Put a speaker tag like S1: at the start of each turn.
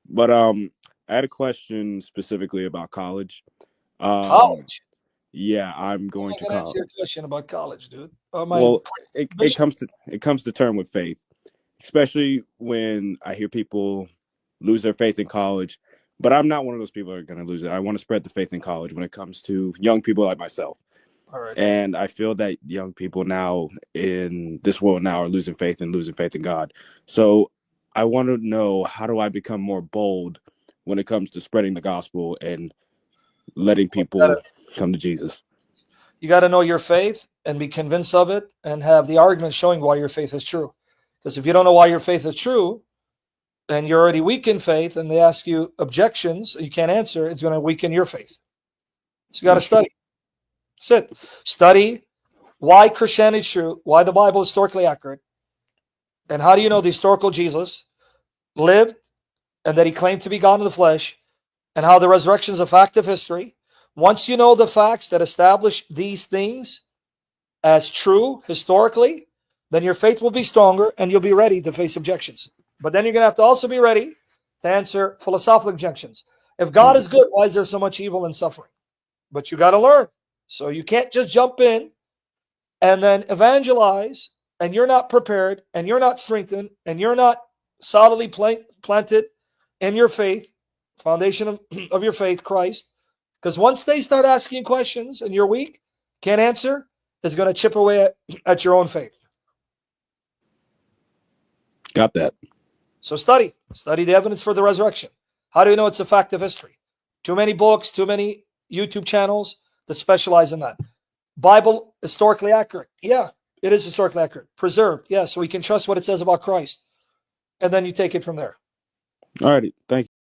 S1: But I had a question specifically about college. Um,
S2: College.
S1: yeah, I'm
S2: How
S1: going
S2: am I
S1: to
S2: going to answer
S1: college.
S2: your question about college, dude? My
S1: Well, it
S2: bishop.
S1: comes to term with faith, especially when I hear people lose their faith in college. But I'm not one of those people that are going to lose it. I want to spread the faith in college when it comes to young people like myself.
S2: All right.
S1: And I feel that young people now in this world now are losing faith and losing faith in God. So I want to know, how do I become more bold when it comes to spreading the gospel and letting people come to Jesus?
S2: You got to know your faith and be convinced of it and have the argument showing why your faith is true. Because if you don't know why your faith is true and you're already weak in faith and they ask you objections you can't answer, it's going to weaken your faith. So you got to
S1: That's true.
S2: study. Sit. Study why Christianity is true, why the Bible is historically accurate, and how do you know the historical Jesus lived and that he claimed to be God in the flesh, and how the resurrection is a fact of history. Once you know the facts that establish these things as true historically, then your faith will be stronger and you'll be ready to face objections. But then you're going to have to also be ready to answer philosophical objections. If God
S1: Mhm.
S2: is good, why is there so much evil and suffering? But you got to learn. So you can't just jump in and then evangelize and you're not prepared and you're not strengthened and you're not solidly planted in your faith, foundation of your faith, Christ. Because once they start asking questions and you're weak, can't answer, it's going to chip away at your own faith.
S1: Got that.
S2: So study the evidence for the resurrection. How do you know it's a fact of history? Too many books, too many YouTube channels that specialize in that. Bible historically accurate. Yeah, it is historically accurate. Preserved. Yeah, so we can trust what it says about Christ. And then you take it from there.
S1: All righty. Thank you.